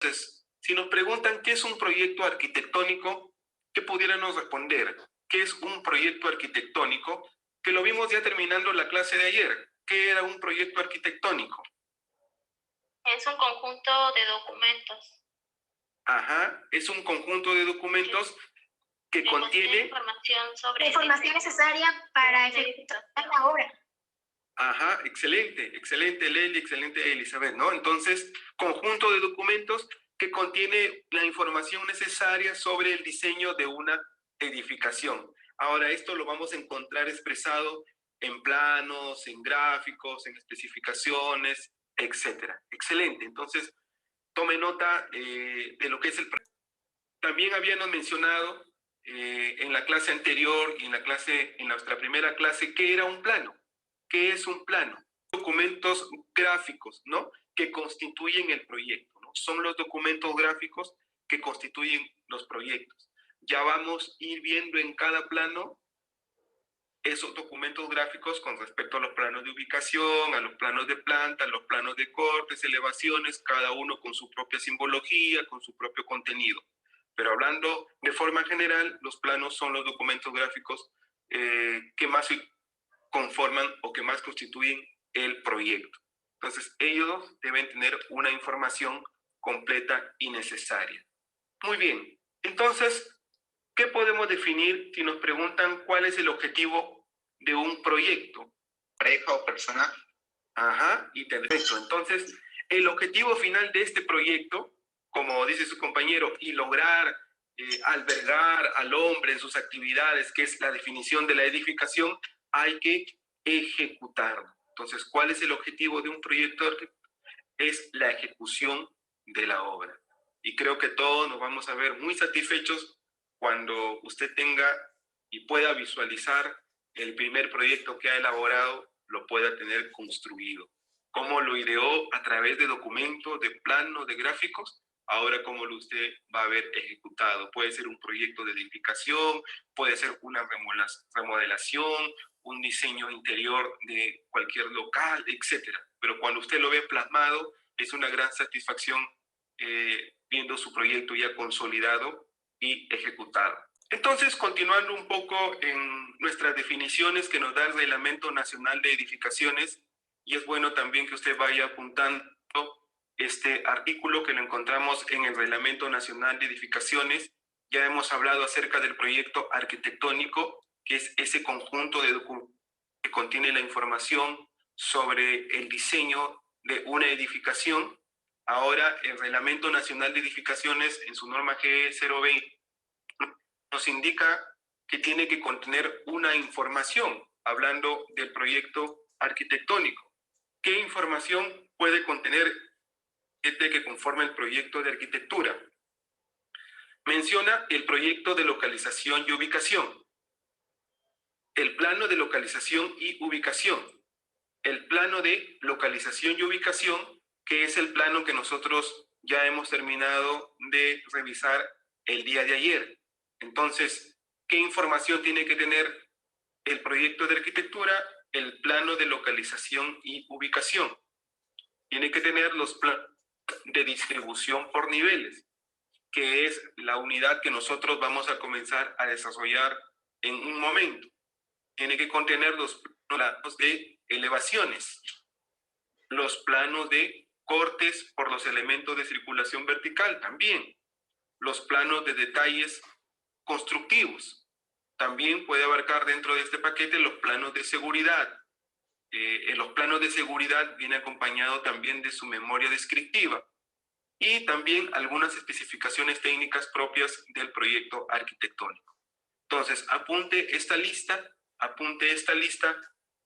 Entonces, si nos preguntan qué es un proyecto arquitectónico, ¿qué pudiéramos responder? ¿Qué es un proyecto arquitectónico? Que lo vimos ya terminando la clase de ayer. ¿Qué era un proyecto arquitectónico? Es un conjunto de documentos Ajá, es un conjunto de documentos que que contiene contiene... información sobre La información necesaria para ejecutar la obra. Ajá, excelente, excelente Leli, excelente Elizabeth, ¿no? Entonces, conjunto de documentos que contiene la información necesaria sobre el diseño de una edificación. Ahora, esto lo vamos a encontrar expresado en planos, en gráficos, en especificaciones, etcétera. Excelente, entonces, tome nota de lo que es el... También habíamos mencionado en la clase anterior y en nuestra primera clase, ¿qué era un plano? ¿Qué es un plano? Documentos gráficos, ¿no? Que constituyen el proyecto, ¿no? Son los documentos gráficos que constituyen los proyectos. Ya vamos a ir viendo en cada plano esos documentos gráficos con respecto a los planos de ubicación, a los planos de planta, a los planos de cortes, elevaciones, cada uno con su propia simbología, con su propio contenido. Pero hablando de forma general, los planos son los documentos gráficos que más conforman o que más constituyen el proyecto. Entonces, ellos deben tener una información completa y necesaria. Muy bien, entonces, ¿qué podemos definir si nos preguntan cuál es el objetivo de un proyecto? Pareja o persona. Ajá, y perfecto. Entonces, el objetivo final de este proyecto, como dice su compañero, y lograr albergar al hombre en sus actividades, que es la definición de la edificación, hay que ejecutarlo. Entonces, ¿cuál es el objetivo de un proyecto? Es la ejecución de la obra. Y creo que todos nos vamos a ver muy satisfechos cuando usted tenga y pueda visualizar el primer proyecto que ha elaborado, lo pueda tener construido. Cómo lo ideó a través de documentos, de planos, de gráficos, ahora cómo lo usted va a ver ejecutado. Puede ser un proyecto de edificación, puede ser una remodelación, un diseño interior de cualquier local, etcétera. Pero cuando usted lo ve plasmado, es una gran satisfacción viendo su proyecto ya consolidado y ejecutado. Entonces, continuando un poco en nuestras definiciones que nos da el Reglamento Nacional de Edificaciones, y es bueno también que usted vaya apuntando este artículo que lo encontramos en el Reglamento Nacional de Edificaciones. Ya hemos hablado acerca del proyecto arquitectónico, que es ese conjunto de documentos que contiene la información sobre el diseño de una edificación. Ahora, el Reglamento Nacional de Edificaciones, en su norma GE 020, nos indica que tiene que contener una información, hablando del proyecto arquitectónico. ¿Qué información puede contener este que conforma el proyecto de arquitectura? Menciona el proyecto de localización y ubicación, el plano de localización y ubicación, el plano de localización y ubicación, que es el plano que nosotros ya hemos terminado de revisar el día de ayer. Entonces, ¿qué información tiene que tener el proyecto de arquitectura? El plano de localización y ubicación. Tiene que tener los planos de distribución por niveles, que es la unidad que nosotros vamos a comenzar a desarrollar en un momento. Tiene que contener los planos de elevaciones, los planos de cortes por los elementos de circulación vertical también, los planos de detalles constructivos. También puede abarcar dentro de este paquete los planos de seguridad. En los planos de seguridad viene acompañado también de su memoria descriptiva y también algunas especificaciones técnicas propias del proyecto arquitectónico. Entonces, apunte esta lista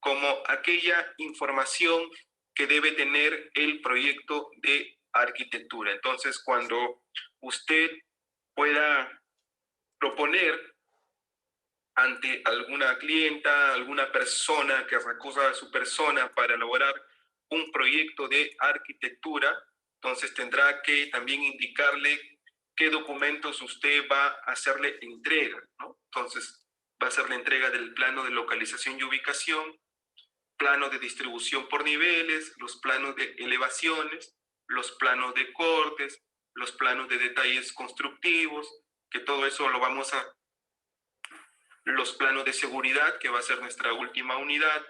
como aquella información que debe tener el proyecto de arquitectura. Entonces, cuando usted pueda proponer ante alguna clienta, alguna persona que recurra a su persona para elaborar un proyecto de arquitectura, entonces tendrá que también indicarle qué documentos usted va a hacerle entrega, ¿no? Entonces, va a ser la entrega del plano de localización y ubicación, plano de distribución por niveles, los planos de elevaciones, los planos de cortes, los planos de detalles constructivos, que todo eso lo vamos a... Los planos de seguridad, que va a ser nuestra última unidad,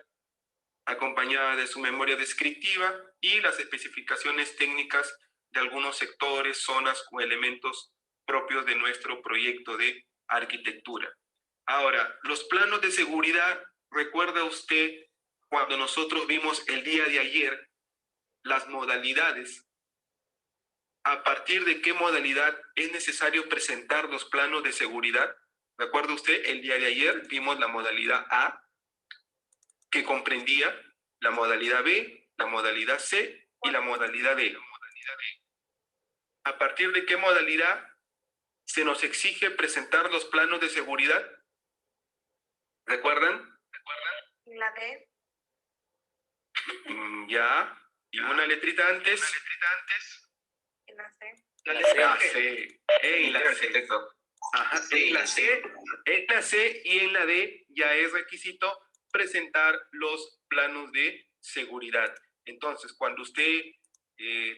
acompañada de su memoria descriptiva y las especificaciones técnicas de algunos sectores, zonas o elementos propios de nuestro proyecto de arquitectura. Ahora, los planos de seguridad, ¿recuerda usted cuando nosotros vimos el día de ayer las modalidades? ¿A partir de qué modalidad es necesario presentar los planos de seguridad? ¿Recuerda usted? El día de ayer vimos la modalidad A, que comprendía la modalidad B, la modalidad C y la modalidad D. ¿A partir de qué modalidad se nos exige presentar los planos de seguridad? ¿Recuerdan? La D. Ya. ¿Y una letrita antes? Y la C. La C. En la C. Ajá, en la C y en la D ya es requisito presentar los planos de seguridad. Entonces, cuando usted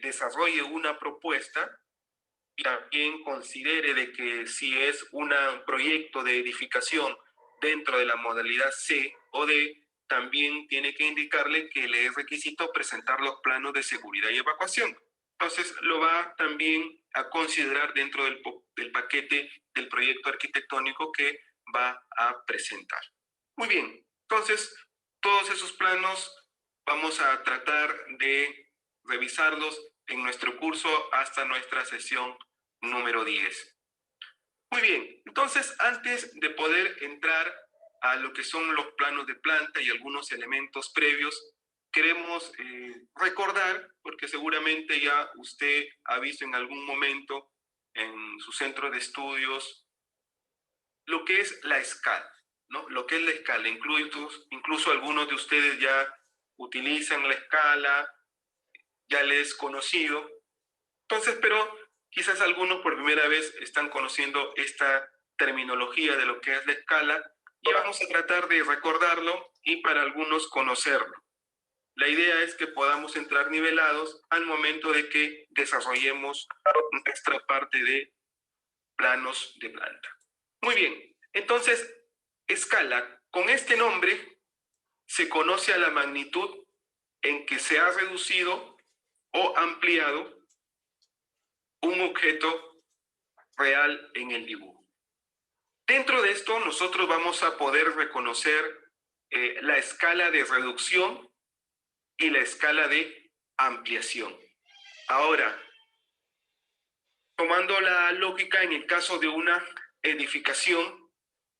desarrolle una propuesta, también considere de que si es un proyecto de edificación dentro de la modalidad C o D, también tiene que indicarle que le es requisito presentar los planos de seguridad y evacuación. Entonces, lo va también a considerar dentro del paquete del proyecto arquitectónico que va a presentar. Muy bien, entonces, todos esos planos vamos a tratar de revisarlos en nuestro curso hasta nuestra sesión número 10. Muy bien, entonces, antes de poder entrar a lo que son los planos de planta y algunos elementos previos, queremos recordar, porque seguramente ya usted ha visto en algún momento en su centro de estudios lo que es la escala, ¿no? Lo que es la escala. Incluso algunos de ustedes ya utilizan la escala, ya les es conocido. Entonces, pero quizás algunos por primera vez están conociendo esta terminología de lo que es la escala y vamos a tratar de recordarlo y para algunos conocerlo. La idea es que podamos entrar nivelados al momento de que desarrollemos nuestra parte de planos de planta. Muy bien, entonces, escala, con este nombre se conoce a la magnitud en que se ha reducido o ampliado un objeto real en el dibujo. Dentro de esto, nosotros vamos a poder reconocer la escala de reducción y la escala de ampliación. Ahora, tomando la lógica, en el caso de una edificación,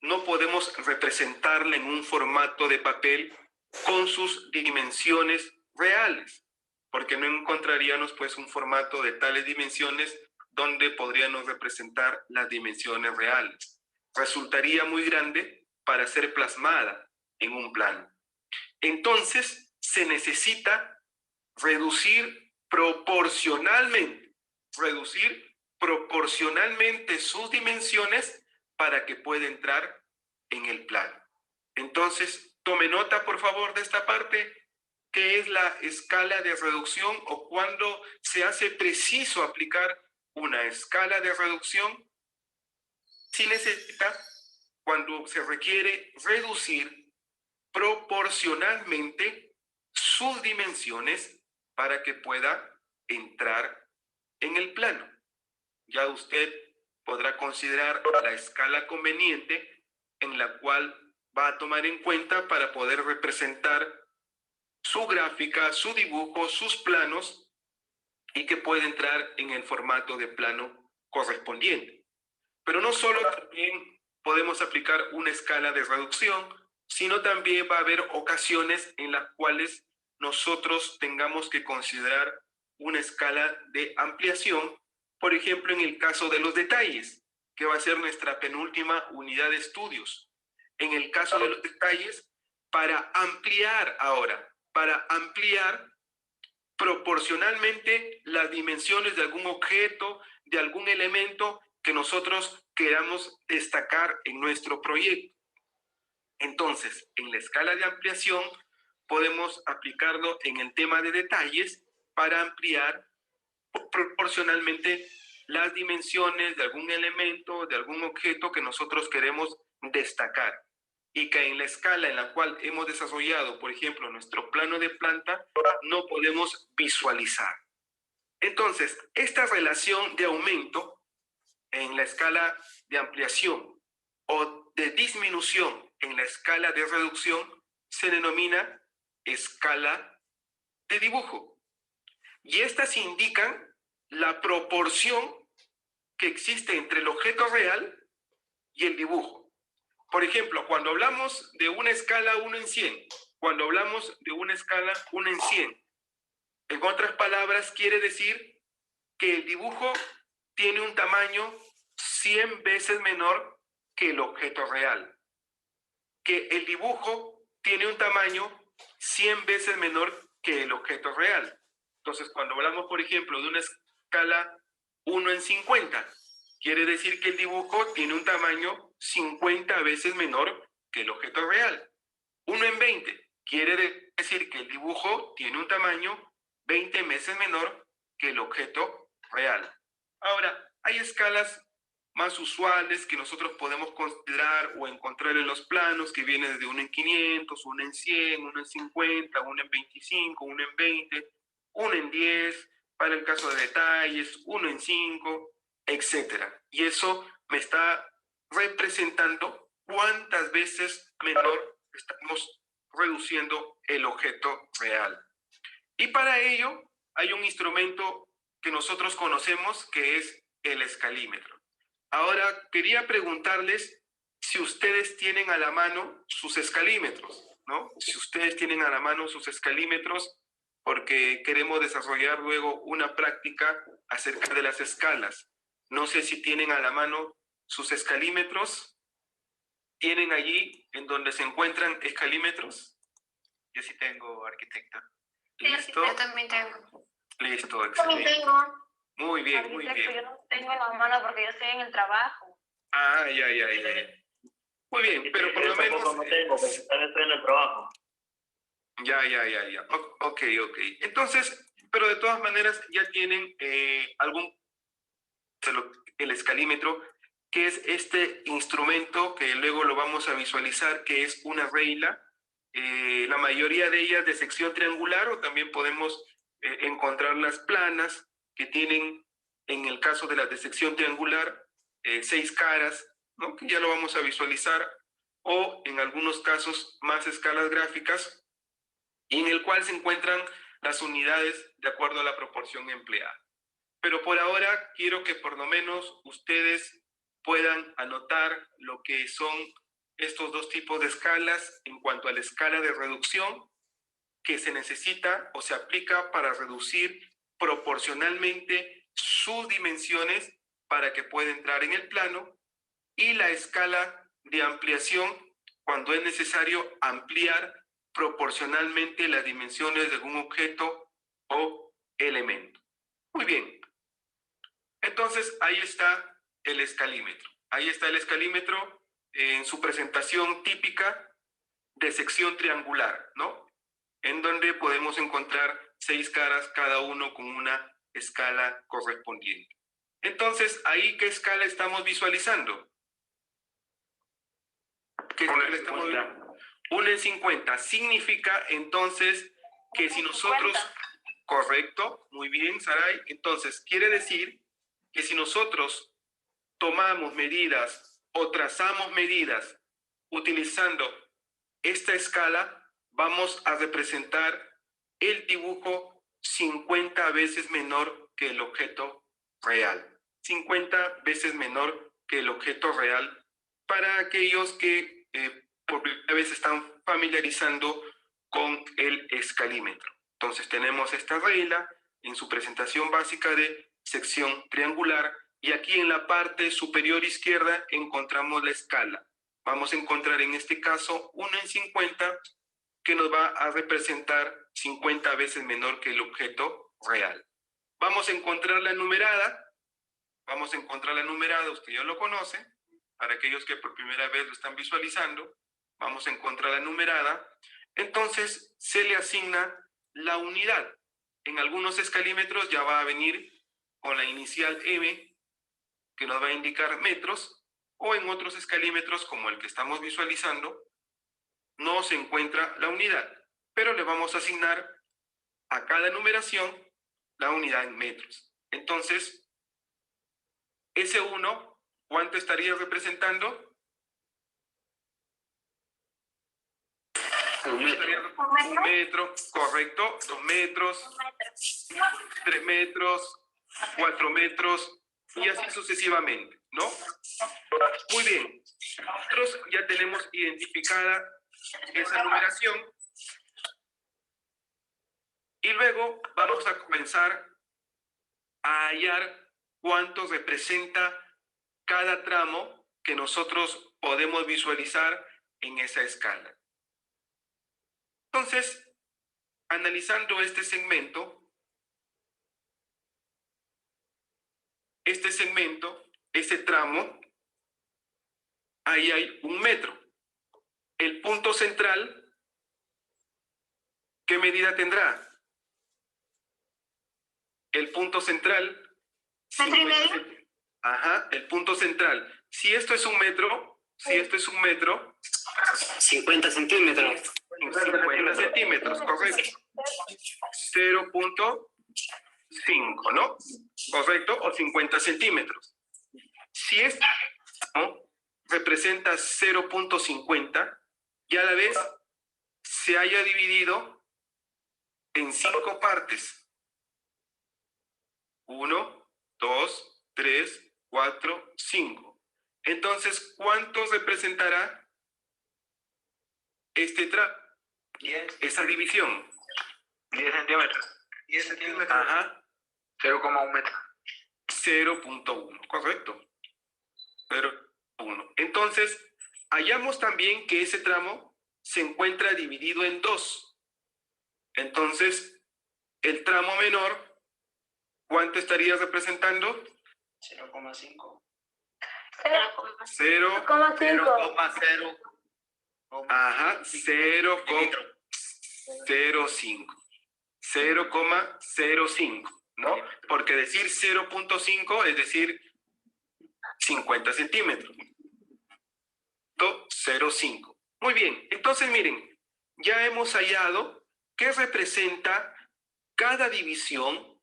no podemos representarla en un formato de papel con sus dimensiones reales, porque no encontraríamos pues un formato de tales dimensiones donde podríamos representar las dimensiones reales. Resultaría muy grande para ser plasmada en un plano. Entonces, se necesita reducir proporcionalmente sus dimensiones para que pueda entrar en el plano. Entonces, tome nota, por favor, de esta parte, que es la escala de reducción o cuando se hace preciso aplicar una escala de reducción. Si necesita, cuando se requiere reducir proporcionalmente sus dimensiones para que pueda entrar en el plano. Ya usted podrá considerar la escala conveniente en la cual va a tomar en cuenta para poder representar su gráfica, su dibujo, sus planos y que puede entrar en el formato de plano correspondiente. Pero no solo también podemos aplicar una escala de reducción, sino también va a haber ocasiones en las cuales nosotros tengamos que considerar una escala de ampliación, por ejemplo, en el caso de los detalles, que va a ser nuestra penúltima unidad de estudios. En el caso de los detalles, para ampliar proporcionalmente las dimensiones de algún objeto, de algún elemento que nosotros queramos destacar en nuestro proyecto. Entonces, en la escala de ampliación, podemos aplicarlo en el tema de detalles para ampliar proporcionalmente las dimensiones de algún elemento, de algún objeto que nosotros queremos destacar y que en la escala en la cual hemos desarrollado, por ejemplo, nuestro plano de planta, no podemos visualizar. Entonces, esta relación de aumento en la escala de ampliación o de disminución en la escala de reducción se denomina escala de dibujo. Y estas indican la proporción que existe entre el objeto real y el dibujo. Por ejemplo, cuando hablamos de una escala 1 en 100, cuando hablamos de una escala 1 en 100, en otras palabras, quiere decir que el dibujo tiene un tamaño 100 veces menor que el objeto real. Que el dibujo tiene un tamaño 100 veces menor que el objeto real. Entonces, cuando hablamos, por ejemplo, de una escala 1 en 50, quiere decir que el dibujo tiene un tamaño 50 veces menor que el objeto real. 1 en 20 quiere decir que el dibujo tiene un tamaño 20 veces menor que el objeto real. Ahora, hay escalas más usuales que nosotros podemos considerar o encontrar en los planos, que vienen de 1 en 500, 1 en 100, 1 en 50, 1 en 25, 1 en 20, 1 en 10, para el caso de detalles, 1 en 5, etc. Y eso me está representando cuántas veces menor estamos reduciendo el objeto real. Y para ello hay un instrumento que nosotros conocemos que es el escalímetro. Ahora quería preguntarles si ustedes tienen a la mano sus escalímetros, ¿no? Si ustedes tienen a la mano sus escalímetros, porque queremos desarrollar luego una práctica acerca de las escalas. No sé si tienen a la mano sus escalímetros. ¿Tienen allí en donde se encuentran escalímetros? Yo sí tengo, arquitecta. ¿Listo? Yo también tengo. Listo, También excelente. tengo. Muy bien, muy Arquitecto, bien. yo no tengo en la mano porque yo estoy en el trabajo. Ah, ya. Muy bien, pero por lo menos... No tengo, porque también estoy en el trabajo. Ya. Ok. Entonces, pero de todas maneras ya tienen el escalímetro, que es este instrumento que luego lo vamos a visualizar, que es una regla, la mayoría de ellas de sección triangular, o también podemos encontrar las planas, que tienen, en el caso de las de sección triangular, 6 caras, ¿no? Que ya lo vamos a visualizar, o en algunos casos más escalas gráficas, y en el cual se encuentran las unidades de acuerdo a la proporción empleada. Pero por ahora quiero que por lo menos ustedes puedan anotar lo que son estos dos tipos de escalas en cuanto a la escala de reducción que se necesita o se aplica para reducir proporcionalmente sus dimensiones para que pueda entrar en el plano, y la escala de ampliación cuando es necesario ampliar proporcionalmente las dimensiones de algún objeto o elemento. Muy bien. Entonces, ahí está el escalímetro. Ahí está el escalímetro en su presentación típica de sección triangular, ¿no? En donde podemos encontrar 6 caras, cada uno con una escala correspondiente. Entonces, ¿ahí qué escala estamos visualizando? ¿Qué escala estamos viendo? 1 en 50. Significa entonces que si nosotros... 50. Correcto, muy bien, Saray. Entonces, quiere decir que si nosotros tomamos medidas o trazamos medidas utilizando esta escala, vamos a representar el dibujo 50 veces menor que el objeto real. 50 veces menor que el objeto real para aquellos que por primera vez están familiarizando con el escalímetro. Entonces tenemos esta regla en su presentación básica de sección triangular, y aquí en la parte superior izquierda encontramos la escala. Vamos a encontrar en este caso 1 en 50, que nos va a representar 50 veces menor que el objeto real. Vamos a encontrar la numerada. Usted ya lo conoce. Para aquellos que por primera vez lo están visualizando, vamos a encontrar la numerada. Entonces se le asigna la unidad. En algunos escalímetros ya va a venir con la inicial M, que nos va a indicar metros, o en otros escalímetros como el que estamos visualizando, no se encuentra la unidad, pero le vamos a asignar a cada numeración la unidad en metros. Entonces, ese 1, ¿cuánto estaría representando? Un metro. Un metro, correcto. 2 metros, 3 metros, 4 metros, y así sucesivamente, ¿no? Muy bien. Nosotros ya tenemos identificada esa numeración. Y luego vamos a comenzar a hallar cuánto representa cada tramo que nosotros podemos visualizar en esa escala. Entonces, analizando este segmento, este tramo, ahí hay 1 metro. El punto central, ¿qué medida tendrá? El punto central. ¿Metro y medio? Ajá, el punto central. Si esto es 1 metro, 50 centímetros. 50 centímetros, correcto. 0.5, ¿no? Correcto, o 50 centímetros. Si esto, ¿no?, representa 0.50, y a la vez se haya dividido en 5 partes. 1, 2, 3, 4, 5. Entonces, ¿cuánto representará este esa división? 10 centímetros. 10 centímetros. Ajá. 0,1 metro. 0.1, correcto. 0.1. Entonces, hallamos también que ese tramo se encuentra dividido en 2. Entonces, el tramo menor, ¿cuánto estaría representando? 0,5. 0,5. Ajá, 0,05. 0,05, ¿no? Porque decir 0.5 es decir 50 centímetros. 0,5. Muy bien, entonces miren, ya hemos hallado qué representa cada división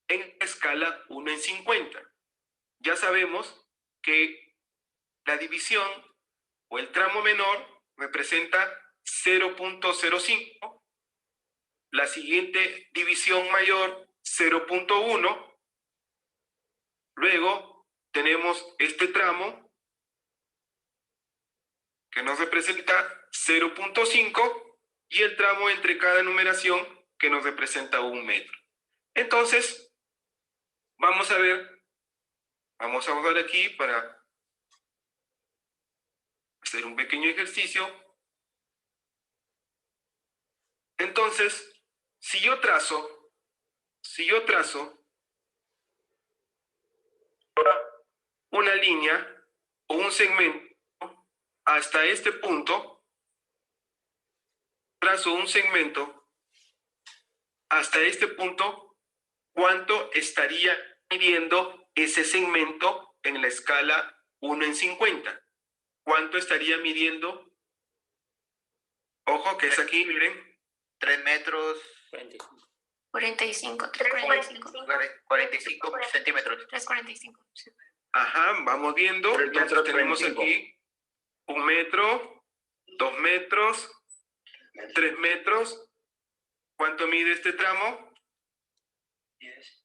en escala 1 en 50. Ya sabemos que la división o el tramo menor representa 0.05, la siguiente división mayor 0.1, luego tenemos este tramo que nos representa 0.5 y el tramo entre cada numeración que nos representa 1 metro. Entonces, vamos a ver aquí para hacer un pequeño ejercicio. Entonces, si yo trazo una línea o un segmento hasta este punto, trazo un segmento hasta este punto, ¿cuánto estaría midiendo ese segmento en la escala 1 en 50? ¿Cuánto estaría midiendo? Ojo que es aquí, miren. 3 metros. 45. 45 centímetros. 3,45. Ajá, vamos viendo. Entonces tenemos aquí 1 metro, 2 metros, 3 metros. ¿Cuánto mide este tramo? 10.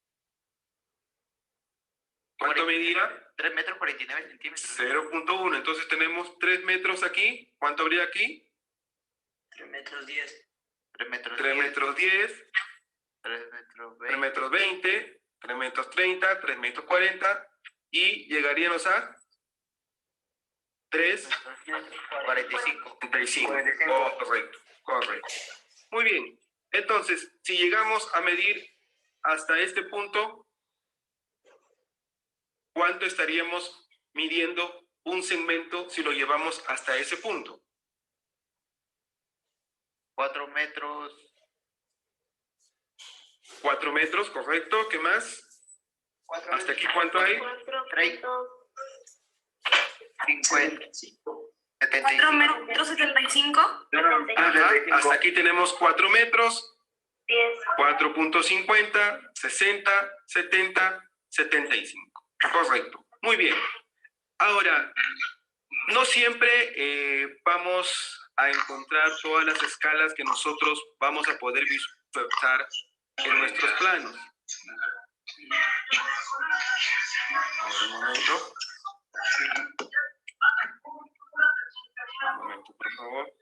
¿Cuánto medía? 3 metros 49 centímetros. 0.1. Entonces tenemos 3 metros aquí. ¿Cuánto habría aquí? 3 metros 10. 3 metros 3 metros 10. 3 metros 20. 3 metros 20. 3 metros 30. 3 metros 40. Y llegaríamos a 3. 45. 35. Oh, correcto, correcto. Muy bien. Entonces, si llegamos a medir hasta este punto, ¿cuánto estaríamos midiendo un segmento si lo llevamos hasta ese punto? 4 metros. 4 metros, correcto. ¿Qué más? ¿Hasta aquí cuánto hay? 50. 4 metros 75. Ajá, hasta aquí tenemos 4 metros, 10. 4.50, 60, 70, 75. Correcto. Muy bien. Ahora, no siempre vamos a encontrar todas las escalas que nosotros vamos a poder visualizar en nuestros planos. A ver, un momento. Un momento, por favor.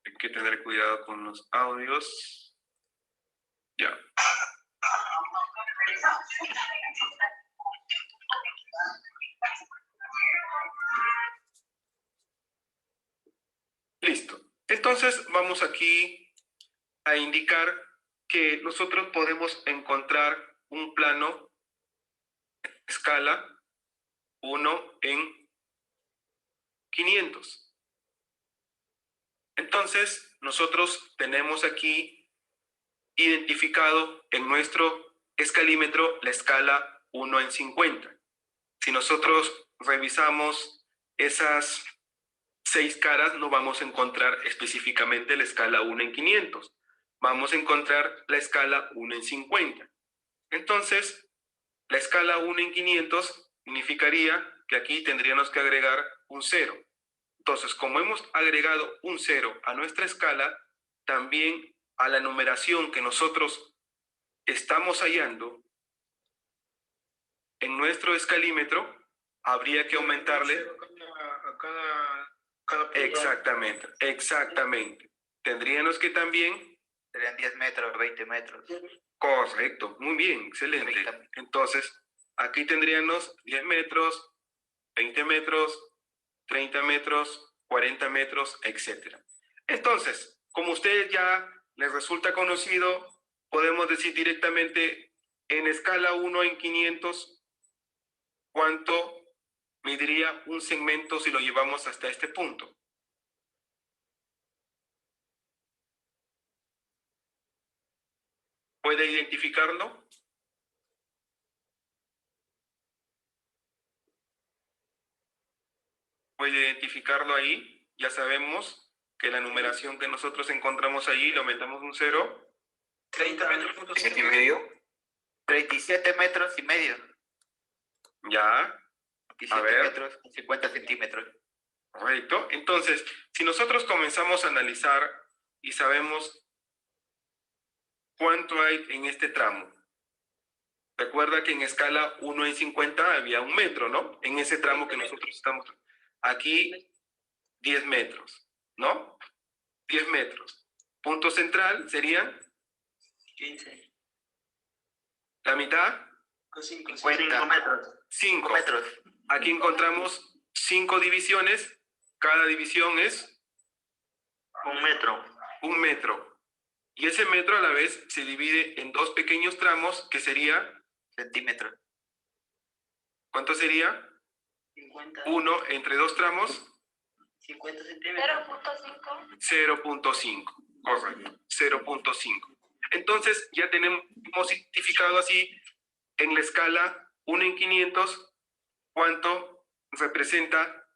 Hay que tener cuidado con los audios. Ya. Listo. Entonces vamos aquí a indicar que nosotros podemos encontrar un plano escala 1 en 500. Entonces nosotros tenemos aquí identificado en nuestro escalímetro la escala 1 en 50. Si nosotros revisamos esas 6 caras, no vamos a encontrar específicamente la escala 1 en 500. Vamos a encontrar la escala 1 en 50. Entonces, la escala 1 en 500 significaría que aquí tendríamos que agregar un 0. Entonces, como hemos agregado un 0 a nuestra escala, también a la numeración que nosotros estamos hallando en nuestro escalímetro, habría que aumentarle A cada punto. exactamente, exactamente. Tendríamos que también, Serían 10 metros, 20 metros. correcto, muy bien, excelente. 30. Entonces, aquí tendríamos 10 metros, 20 metros, 30 metros, 40 metros, etc. Entonces, como a ustedes ya les resulta conocido, podemos decir directamente en escala 1 en 500, ¿cuánto mediría un segmento si lo llevamos hasta este punto? ¿Puede identificarlo? ¿Puede identificarlo ahí? Ya sabemos que la numeración que nosotros encontramos allí, le aumentamos un 0. 30 metros, punto 7 y medio. 37 metros y medio. Ya, 17 ver. metros, 50 centímetros. correcto. Entonces, si nosotros comenzamos a analizar y sabemos cuánto hay en este tramo. Recuerda que en escala 1 en 50 había un metro, ¿no? En ese tramo que nosotros estamos. Aquí, 10 metros, ¿no? 10 metros. Punto central serían 15. la mitad, 5 metros. 5 metros. Aquí encontramos 5 divisiones. Cada división es 1 metro. 1 metro. Y ese metro a la vez se divide en 2 pequeños tramos, que sería, Centímetros. ¿cuánto sería? 50. 1 entre 2 tramos, 50 centímetros. 0.5. 0.5. Correcto, 0.5. Entonces ya tenemos identificado así en la escala 1 en 500 cuánto representa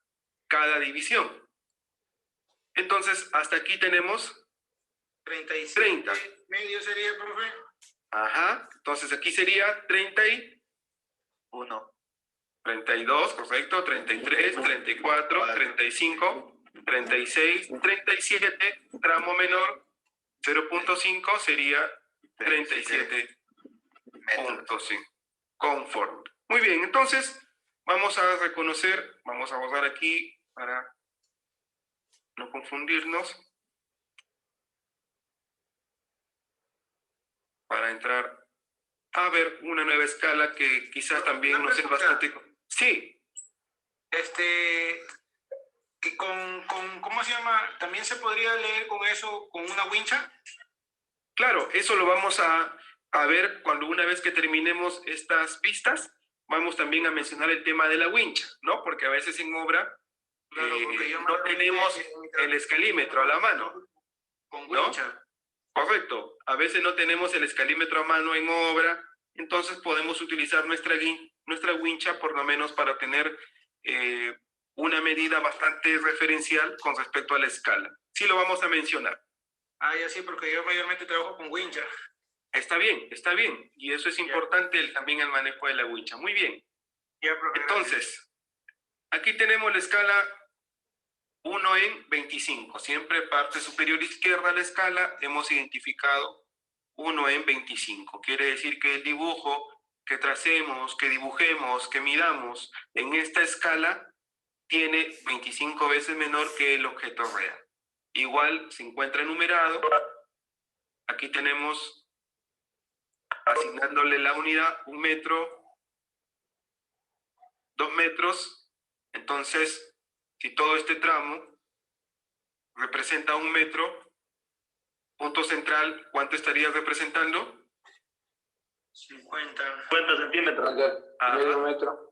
cada división. Entonces hasta aquí tenemos 37. 30. Medio sería, profe. Ajá, entonces aquí sería 30 y 1. 32, correcto, 33, 34, 35, 36, 37, tramo menor, 0.5 sería 37.5, conforme. Muy bien, entonces vamos a reconocer, vamos a borrar aquí para no confundirnos, para entrar a ver una nueva escala que quizás también Una nos es pregunta. bastante... Sí, Y ¿cómo se llama? ¿También se podría leer con eso, con una wincha? claro, eso lo vamos a a ver, cuando una vez que terminemos estas pistas, vamos también a mencionar el tema de la wincha, ¿no? Porque a veces en obra Claro, porque yo no tenemos el escalímetro a la mano, con ¿no? wincha. Correcto. A veces no tenemos el escalímetro a mano en obra, entonces podemos utilizar nuestra wincha por lo menos para tener una medida bastante referencial con respecto a la escala. Sí lo vamos a mencionar. Ah, ya sí, porque yo mayormente trabajo con wincha. Está bien, está bien. Y eso es importante también el manejo de la wincha. Muy bien. Ya, profe, Entonces, aquí tenemos la escala 1 en 25. Siempre parte superior izquierda de la escala hemos identificado 1 en 25. Quiere decir que el dibujo que tracemos, que dibujemos, que midamos en esta escala tiene 25 veces menor que el objeto real. Igual se encuentra numerado. Aquí tenemos, asignándole la unidad, 1 metro, 2 metros. Entonces, si todo este tramo representa 1 metro, punto central, ¿cuánto estaría representando? 50 centímetros. Medio metro.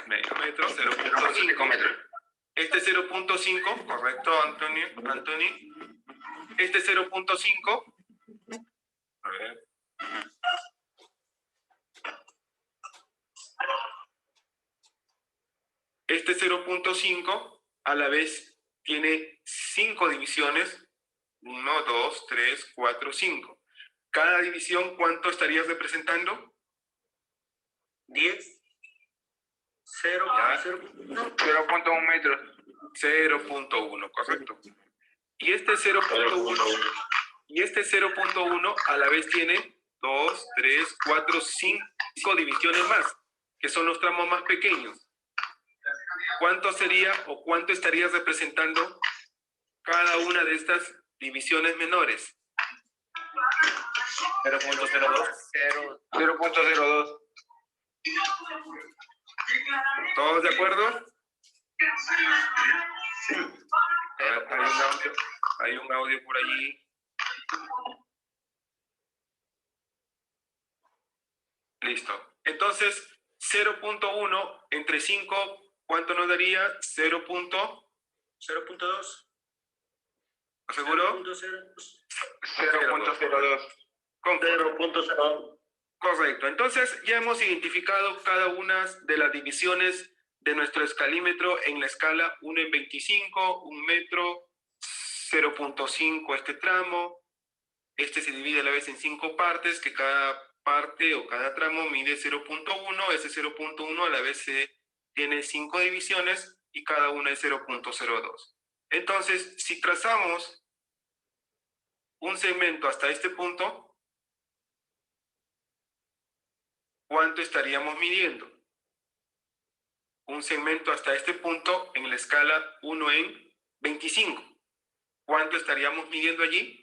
Medio metro, 0.5 metros. Este 0.5, correcto, Anthony. Este 0.5, a ver. Este 0.5 a la vez tiene 5 divisiones. 1, 2, 3, 4, 5. Cada división, ¿cuánto estarías representando? 10 0 Ya. 0.1 metros. 0.1, correcto. Y este 0.1 a la vez tiene 2, 3, 4, 5 divisiones más, que son los tramos más pequeños. ¿Cuánto sería o cuánto estarías representando cada una de estas divisiones menores? 0.02. 0.02. ¿Todos de acuerdo? Hay un audio por allí. Listo. Entonces, 0.1 entre 5, ¿cuánto nos daría? 0.2. ¿Seguro? 0.02. 0.02. Correcto. Entonces, ya hemos identificado cada una de las divisiones de nuestro escalímetro en la escala 1 en 25, 1 metro, 0.5 este tramo. Este se divide a la vez en 5 partes, que cada parte o cada tramo mide 0.1. Ese 0.1 a la vez tiene 5 divisiones y cada una es 0.02. Entonces, si trazamos un segmento hasta este punto, ¿cuánto estaríamos midiendo? Un segmento hasta este punto en la escala 1 en 25. ¿Cuánto estaríamos midiendo allí?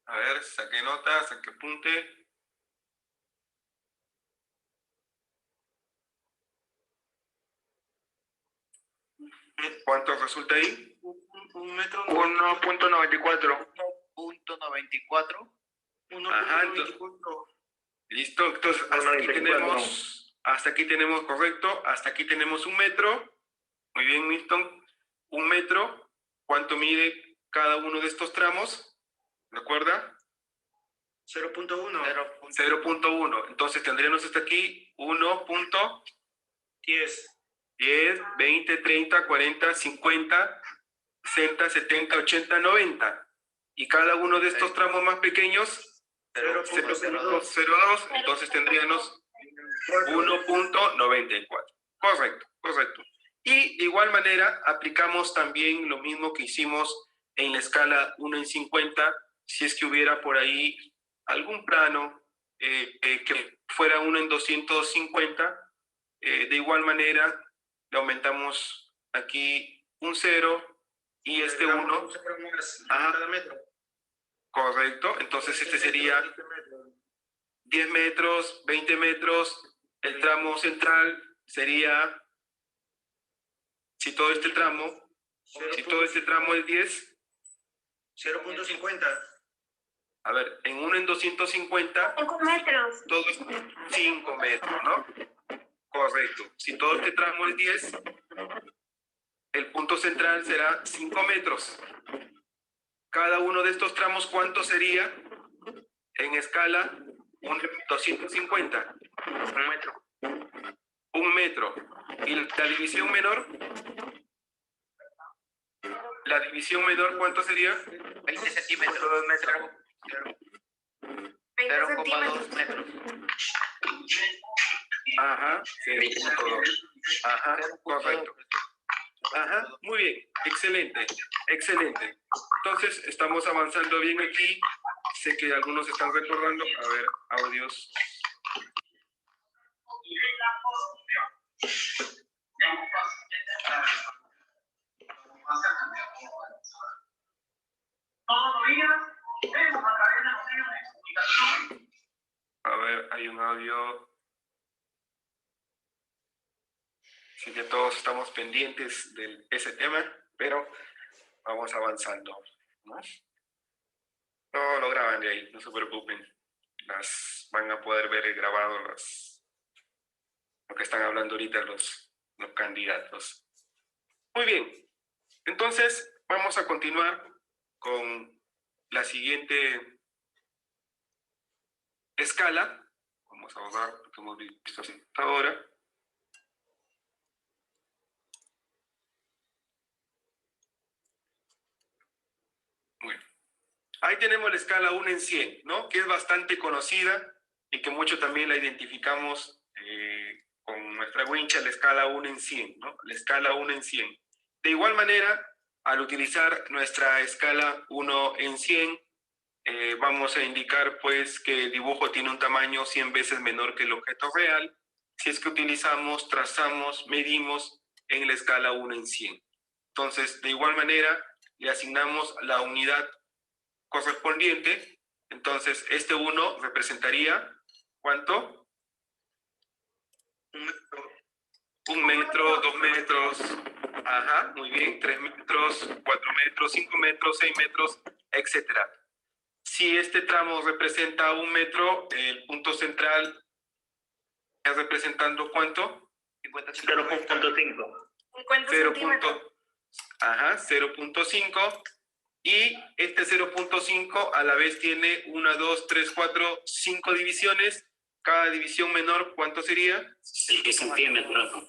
A ver, saqué nota, saqué apunte. ¿Cuánto resulta ahí? 1 metro. 1.94. 1.94. Ajá, entonces, listo, entonces hasta aquí tenemos, correcto, hasta aquí tenemos 1 metro. Muy bien, Milton. 1 metro, ¿cuánto mide cada uno de estos tramos? ¿Recuerda? 0.1. 0.1. Entonces tendríamos hasta aquí 10. 10, 20, 30, 40, 50, 60, 70, 80, 90. Y cada uno de estos tramos más pequeños, 0.02. Entonces tendríamos 1.94. Correcto, correcto. Y de igual manera aplicamos también lo mismo que hicimos en la escala 1 en 50, si es que hubiera por ahí algún plano que fuera 1 en 250, de igual manera le aumentamos aquí un 0 y este 1. Cada metro. Correcto, entonces este sería 10 metros, 20 metros, el tramo central sería, si todo este tramo es 10, 0.50. A ver, en 1 en 250, 5 metros. todo es 5 metros, ¿no? Correcto. Si todo este tramo es 10, el punto central será 5 metros. Cada uno de estos tramos, ¿cuánto sería en escala 250? 1 metro. 1 metro. ¿Y la división menor? La división menor, ¿cuánto sería? 20 centímetros. 2 metros. 20 centímetros. 0,2 metros. Ajá, 0.2. Ajá, correcto. Ajá, muy bien, excelente, excelente. Entonces, estamos avanzando bien aquí. Sé que algunos están recordando. A ver, audios. A ver, hay un audio. Sí que todos estamos pendientes de ese tema, pero vamos avanzando, ¿no? No lo graban de ahí, no se preocupen. Van a poder ver grabado lo que están hablando ahorita los candidatos. Muy bien. Entonces, vamos a continuar con la siguiente escala. Vamos a borrar lo que hemos visto hasta ahora. Bueno, ahí tenemos la escala 1 en 100, ¿no? Que es bastante conocida y que mucho también la identificamos con nuestra wincha, la escala 1 en 100, ¿no? La escala 1 en 100. De igual manera, al utilizar nuestra escala 1 en 100, vamos a indicar pues que el dibujo tiene un tamaño 100 veces menor que el objeto real, si es que utilizamos, trazamos, medimos en la escala 1 en 100. Entonces, de igual manera, le asignamos la unidad correspondiente. Entonces, este 1 representaría, ¿cuánto? 1 metro, 2 metros, ajá, muy bien, 3 metros, 4 metros, 5 metros, 6 metros, etcétera. Si este tramo representa 1 metro, el punto central está representando ¿cuánto? 0.5. 50 centímetros. 0.5. Y este 0.5 a la vez tiene 1, 2, 3, 4, 5 divisiones. Cada división menor, ¿cuánto sería? 6 centímetros.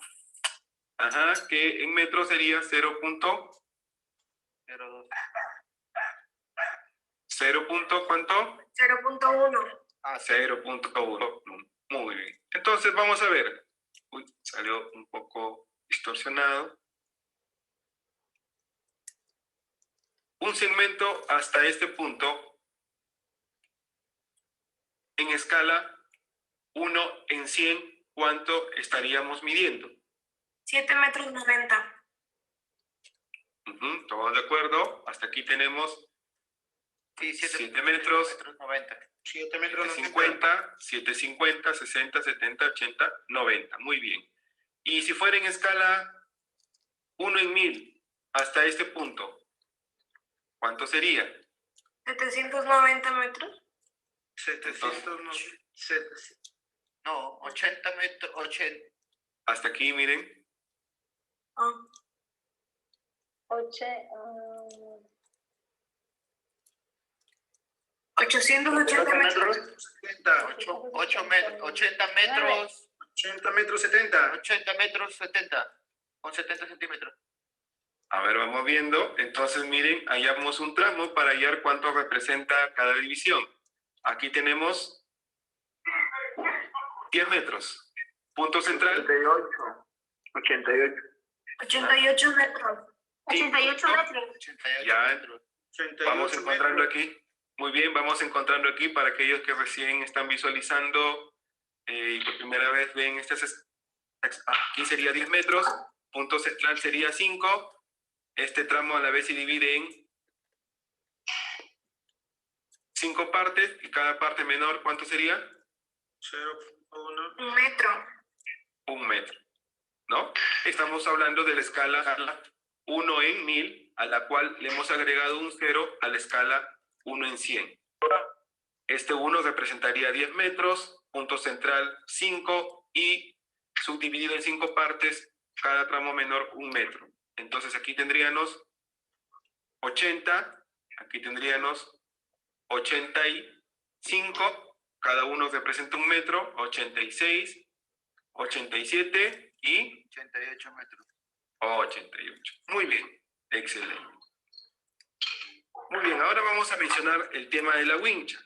Ajá, que en metros sería 0.02. 0. ¿Cuánto? 0.1. 0.1. Muy bien. Entonces vamos a ver. Uy, salió un poco distorsionado. Un segmento hasta este punto en escala 1 en 100, ¿cuánto estaríamos midiendo? 7 metros 90. ¿Todos de acuerdo? Hasta aquí tenemos 7 metros, 90. 7 metros 50, 750, 60, 70, 80, 90. Muy bien. Y si fuera en escala 1 en 1000 hasta este punto, ¿cuánto sería? 790 metros. 700, No, 80 metros, 80. Hasta aquí, miren. 880 metros. 80 metros, 80 metros 70. 80 metros, 70. Con 70 centímetros. A ver, vamos viendo. Entonces, miren, hallamos un tramo para hallar cuánto representa cada división. Aquí tenemos 10 metros. Punto central. 88. 88 metros. 88 metros. 88 Ya. metros. 88 Vamos encontrando metros. aquí. Muy bien, vamos encontrando aquí para aquellos que recién están visualizando y por primera vez ven aquí sería 10 metros, punto central sería 5. Este tramo a la vez se divide en 5 partes y cada parte menor, ¿cuánto sería? 0.1. 1 metro. 1 metro, ¿no? Estamos hablando de la escala 1 en 1000 a la cual le hemos agregado un 0 a la escala 1 en 100. Este 1 representaría 10 metros, punto central 5 y subdividido en 5 partes, cada tramo menor 1 metro. Entonces aquí tendríamos 80, aquí tendríamos 85, cada uno representa 1 metro, 86, 87 y 88 metros. 88. Muy bien, excelente. Muy bien, ahora vamos a mencionar el tema de la wincha.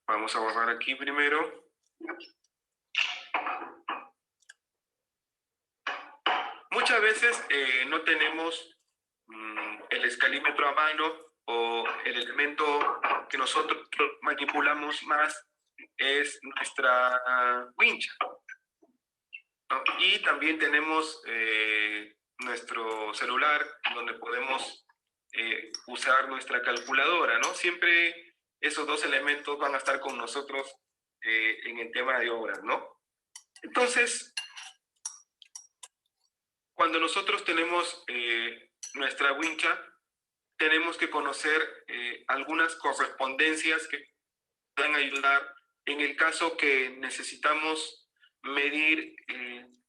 Vamos a borrar aquí primero. Muchas veces no tenemos el escalímetro a mano, o el elemento que nosotros manipulamos más es nuestra wincha, ¿no? Y también tenemos nuestro celular, donde podemos usar nuestra calculadora, ¿no? Siempre esos dos elementos van a estar con nosotros en el tema de obras, ¿no? Entonces, cuando nosotros tenemos nuestra wincha, tenemos que conocer algunas correspondencias que puedan ayudar en el caso que necesitamos medir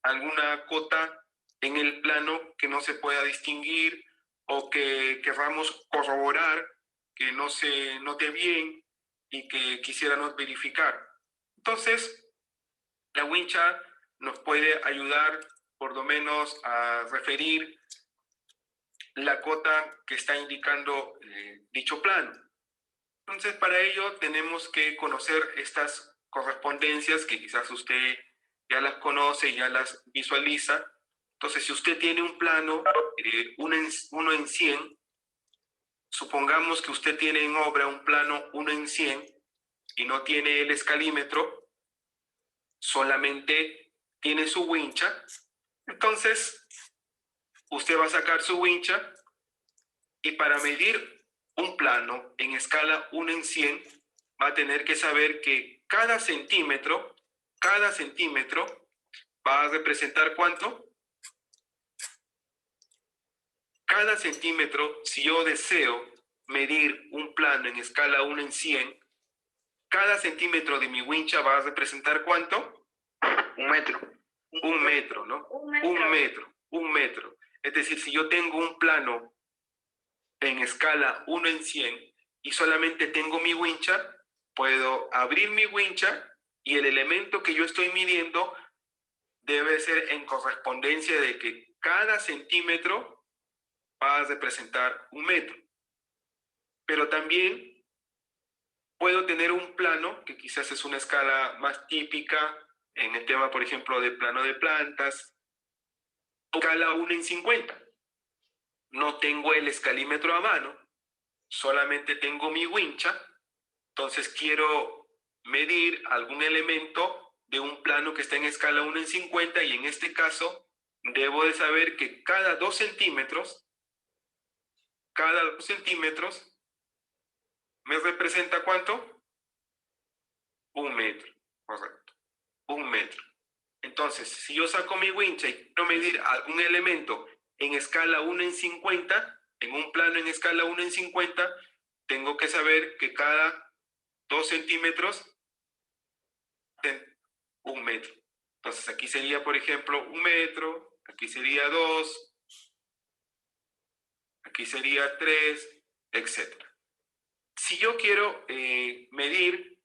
alguna cota en el plano que no se pueda distinguir, o que queramos corroborar que no se note bien y que quisiéramos verificar. Entonces, la wincha nos puede ayudar por lo menos a referir la cota que está indicando dicho plano. Entonces, para ello tenemos que conocer estas correspondencias que quizás usted ya las conoce, ya las visualiza. Entonces, si usted tiene un plano 1 en 100, supongamos que usted tiene en obra un plano 1 en 100 y no tiene el escalímetro, solamente tiene su wincha. Entonces, usted va a sacar su wincha y para medir un plano en escala 1 en 100 va a tener que saber que cada centímetro va a representar ¿cuánto? Cada centímetro, si yo deseo medir un plano en escala 1 en 100, cada centímetro de mi wincha va a representar ¿cuánto? 1 metro. 1 metro, ¿no? 1 metro. Es decir, si yo tengo un plano en escala 1 en 100 y solamente tengo mi wincha, puedo abrir mi wincha y el elemento que yo estoy midiendo debe ser en correspondencia de que cada centímetro va a representar 1 metro. Pero también puedo tener un plano que quizás es una escala más típica en el tema, por ejemplo, de plano de plantas, escala 1 en 50. No tengo el escalímetro a mano, solamente tengo mi wincha, entonces quiero medir algún elemento de un plano que está en escala 1 en 50, y en este caso debo de saber que cada 2 centímetros me representa ¿cuánto? 1 metro, correcto, 1 metro. Entonces, si yo saco mi wincha y quiero medir algún elemento en escala 1 en 50, en un plano en escala 1 en 50, tengo que saber que cada 2 centímetros es 1 metro. Entonces, aquí sería, por ejemplo, 1 metro, aquí sería 2, aquí sería 3, etc. Si yo quiero medir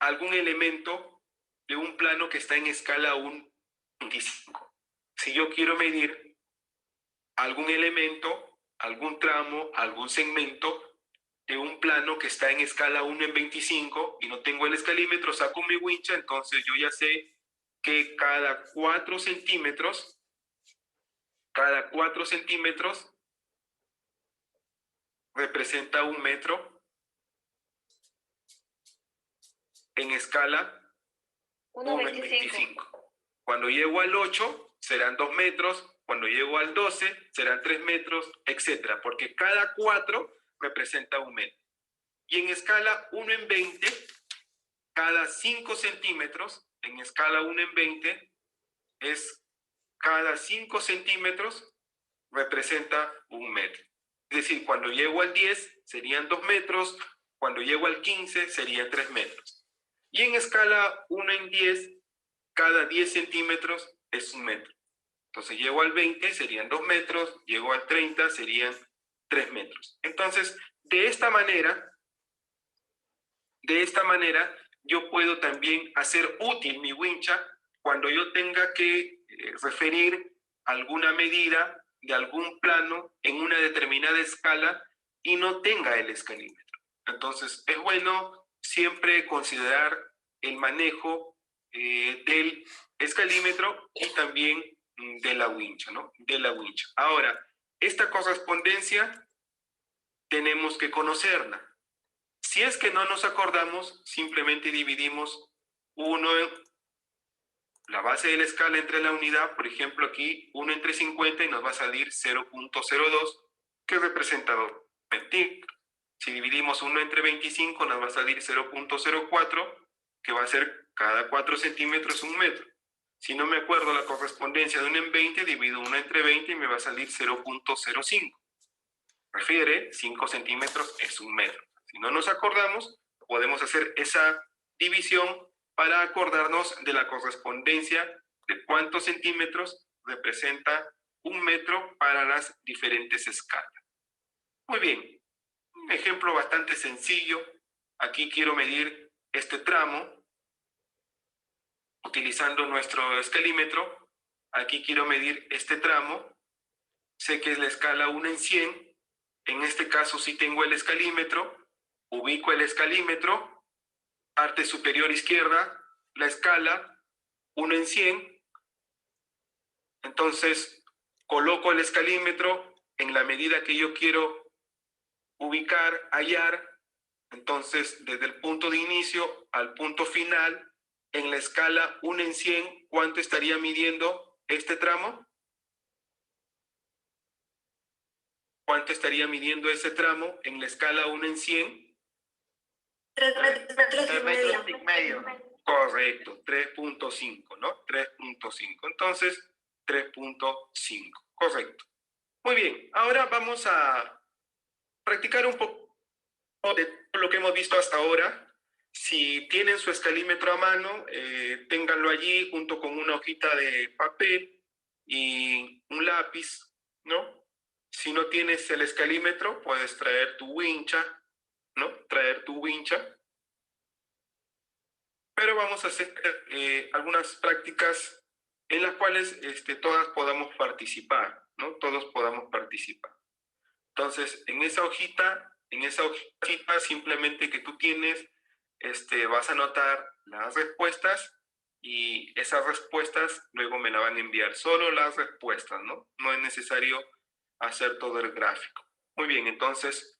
algún elemento de un plano que está en escala 1 en 25, si yo quiero medir algún elemento, algún tramo, algún segmento de un plano que está en escala 1 en 25 y no tengo el escalímetro, saco mi wincha, entonces yo ya sé que cada 4 centímetros representa 1 metro en escala 1 en 25. Cuando llego al 8 serán 2 metros, cuando llego al 12 serán 3 metros, etc. Porque cada 4 representa 1 metro. Y en escala 1 en 20, cada 5 centímetros, en escala 1 en 20, es cada 5 centímetros representa 1 metro. Es decir, cuando llego al 10 serían 2 metros, cuando llego al 15 serían 3 metros. Y en escala 1 en 10, cada 10 centímetros es 1 metro. Entonces llego al 20 serían 2 metros, llego al 30 serían 3 metros. Entonces, de esta manera, yo puedo también hacer útil mi wincha cuando yo tenga que referir alguna medida de algún plano en una determinada escala y no tenga el escalímetro. Entonces, es bueno siempre considerar el manejo del escalímetro y también de la wincha, ¿no? De la wincha. Ahora, esta correspondencia tenemos que conocerla. Si es que no nos acordamos, simplemente dividimos la base de la escala entre la unidad, por ejemplo aquí 1 entre 50 y nos va a salir 0.02, que representa 2 centímetros. Si dividimos 1 entre 25 nos va a salir 0.04, que va a ser cada 4 centímetros 1 metro. Si no me acuerdo la correspondencia de 1 en 20, divido 1 entre 20 y me va a salir 0.05. Refiere 5 centímetros es 1 metro. Si no nos acordamos, podemos hacer esa división para acordarnos de la correspondencia de cuántos centímetros representa 1 metro para las diferentes escalas. Muy bien, un ejemplo bastante sencillo. Aquí quiero medir este tramo utilizando nuestro escalímetro. Aquí quiero medir este tramo. Sé que es la escala 1 en 100. En este caso sí tengo el escalímetro. Ubico el escalímetro, parte superior izquierda, la escala, 1 en 100. Entonces, coloco el escalímetro en la medida que yo quiero ubicar, hallar. Entonces, desde el punto de inicio al punto final, en la escala 1 en 100, ¿cuánto estaría midiendo este tramo? ¿Cuánto estaría midiendo ese tramo en la escala 1 en 100? 3 metros y medio. Correcto, 3.5, ¿no? 3.5. Entonces, 3.5. Correcto. Muy bien, ahora vamos a practicar un poco de lo que hemos visto hasta ahora. Si tienen su escalímetro a mano, ténganlo allí junto con una hojita de papel y un lápiz, ¿no? Si no tienes el escalímetro, puedes traer tu wincha, ¿no? Traer tu wincha. Pero vamos a hacer algunas prácticas en las cuales todas podamos participar, ¿no? Todos podamos participar. Entonces, en esa hojita simplemente que tú tienes, vas a anotar las respuestas y esas respuestas luego me la van a enviar. Solo las respuestas, ¿no? No es necesario hacer todo el gráfico. Muy bien, entonces,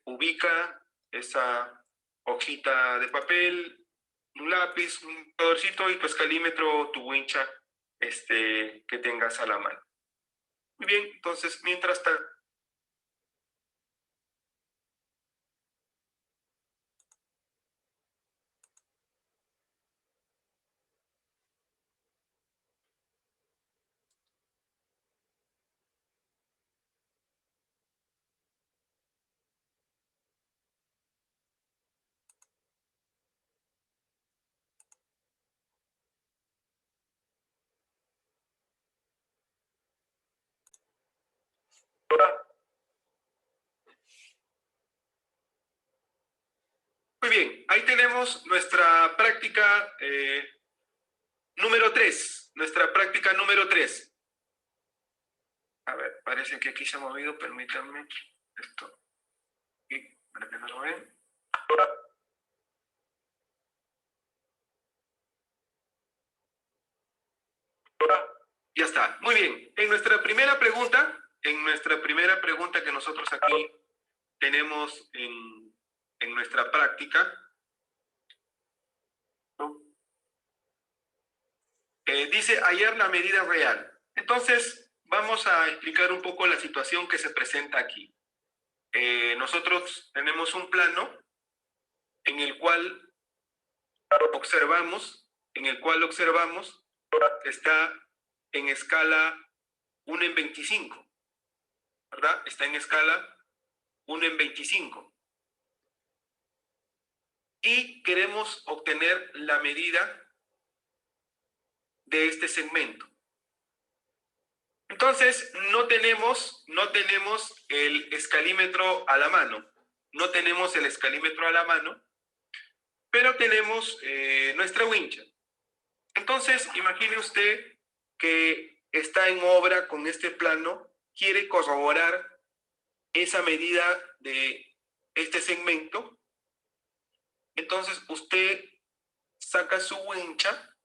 ubica esa hojita de papel, un lápiz, un colorcito y tu escalímetro, tu wincha que tengas a la mano. Muy bien, entonces, mientras tanto, muy bien, ahí tenemos nuestra práctica número 3. Nuestra práctica número 3. A ver, parece que aquí se ha movido, permítanme esto. Aquí, para que no lo ven. Ya está, muy bien. En nuestra primera pregunta que nosotros aquí tenemos en nuestra práctica, ¿no? Dice hallar la medida real. Entonces, vamos a explicar un poco la situación que se presenta aquí. Nosotros tenemos un plano en el cual observamos está en escala 1 en 25, ¿verdad? Está en escala 1 en 25. Y queremos obtener la medida de este segmento. Entonces, no tenemos el escalímetro a la mano. No tenemos el escalímetro a la mano, pero tenemos nuestra wincha. Entonces, imagine usted que está en obra con este plano, quiere corroborar esa medida de este segmento. Entonces, usted saca su wincha,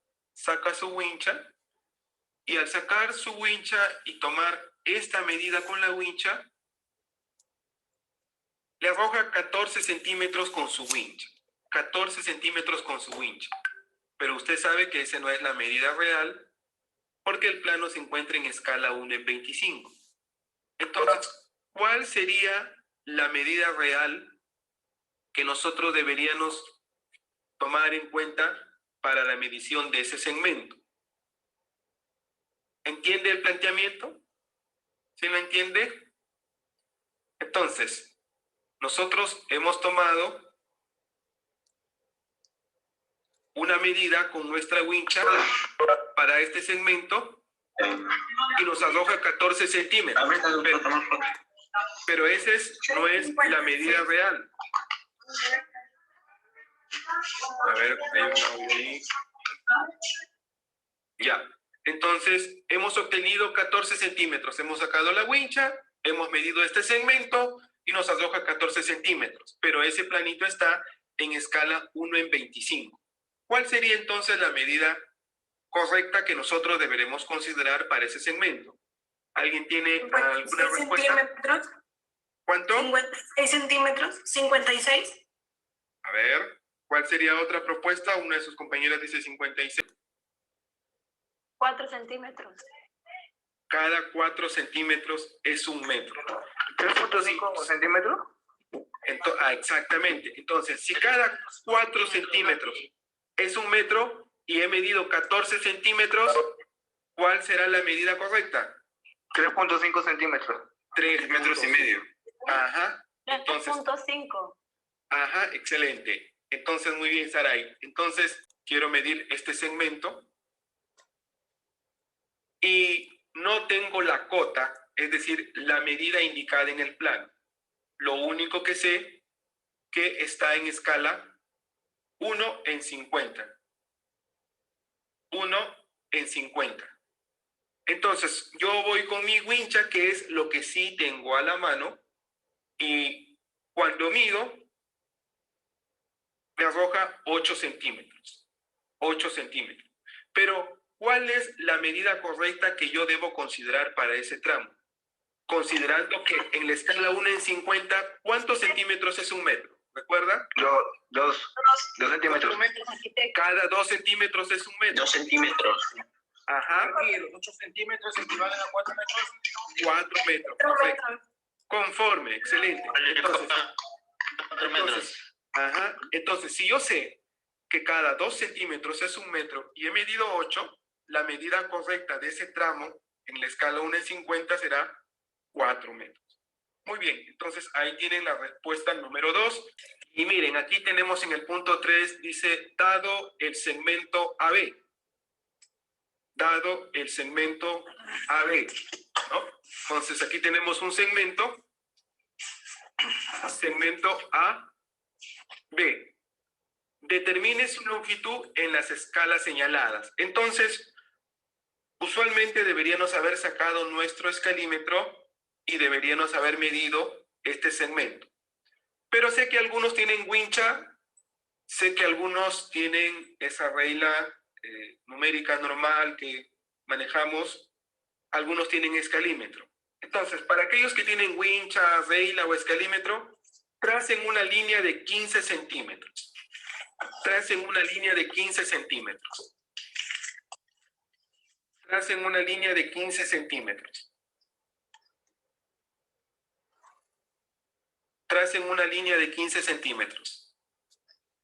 y al sacar su wincha y tomar esta medida con la wincha, le arroja 14 centímetros con su wincha. 14 centímetros con su wincha. Pero usted sabe que esa no es la medida real porque el plano se encuentra en escala 1 en 25. Entonces, ¿cuál sería la medida real que nosotros deberíamos tomar en cuenta para la medición de ese segmento? ¿Entiende el planteamiento? ¿Sí lo entiende? Entonces, nosotros hemos tomado una medida con nuestra wincha para este segmento y nos arroja 14 centímetros. Pero esa no es la medida real. A ver, hay un audio ahí. Ya. Entonces, hemos obtenido 14 centímetros. Hemos sacado la wincha, hemos medido este segmento y nos arroja 14 centímetros. Pero ese planito está en escala 1 en 25. ¿Cuál sería entonces la medida correcta que nosotros deberemos considerar para ese segmento? ¿Alguien tiene alguna respuesta? Centímetros. ¿Cuánto? 56 centímetros. 56. A ver, ¿cuál sería otra propuesta? Una de sus compañeras dice 56. 4 centímetros. Cada 4 centímetros es un metro. 3.5 centímetros. Exactamente. Entonces, si cada 4 centímetros es un metro y he medido 14 centímetros, ¿cuál será la medida correcta? 3.5 centímetros. 3 metros y medio. Ajá. Entonces, 3.5. ajá, excelente. Entonces, muy bien, Saray. Entonces, quiero medir este segmento y no tengo la cota, es decir, la medida indicada en el plano. Lo único que sé que está en escala 1 en 50. 1 en 50. Entonces, yo voy con mi wincha, que es lo que sí tengo a la mano, y cuando mido, me arroja 8 centímetros. 8 centímetros. Pero, ¿cuál es la medida correcta que yo debo considerar para ese tramo? Considerando que en la escala 1 en 50, ¿cuántos centímetros es un metro? ¿Recuerda? 2 centímetros. Cada 2 centímetros es un metro. 2 centímetros. Ajá. Y los 8 centímetros equivalen a 4 metros. 4 metros. Correcto. Conforme, excelente. Entonces, si yo sé que cada 2 centímetros es un metro y he medido 8, la medida correcta de ese tramo en la escala 1 en 50 será 4 metros. Muy bien, entonces ahí tienen la respuesta número 2. Y miren, aquí tenemos en el punto 3, dice, dado el segmento AB. Dado el segmento AB, ¿no? Entonces aquí tenemos un segmento AB. Determine su longitud en las escalas señaladas. Entonces, usualmente deberíamos haber sacado nuestro escalímetro y deberíamos haber medido este segmento. Pero sé que algunos tienen wincha, sé que algunos tienen esa regla numérica normal que manejamos, algunos tienen escalímetro. Entonces, para aquellos que tienen wincha, regla o escalímetro, tracen una línea de 15 centímetros. Tracen una línea de 15 centímetros. Tracen una línea de 15 centímetros. Tracen una línea de 15 centímetros.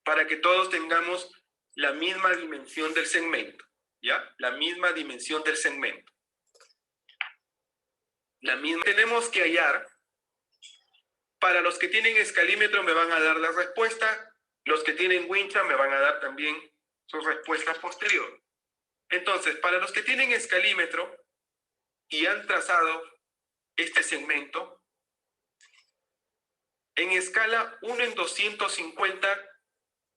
Para que todos tengamos la misma dimensión del segmento. ¿Ya? La misma dimensión del segmento. La misma tenemos que hallar. Para los que tienen escalímetro me van a dar la respuesta. Los que tienen wincha me van a dar también su respuesta posterior. Entonces, para los que tienen escalímetro y han trazado este segmento, en escala 1 en 250,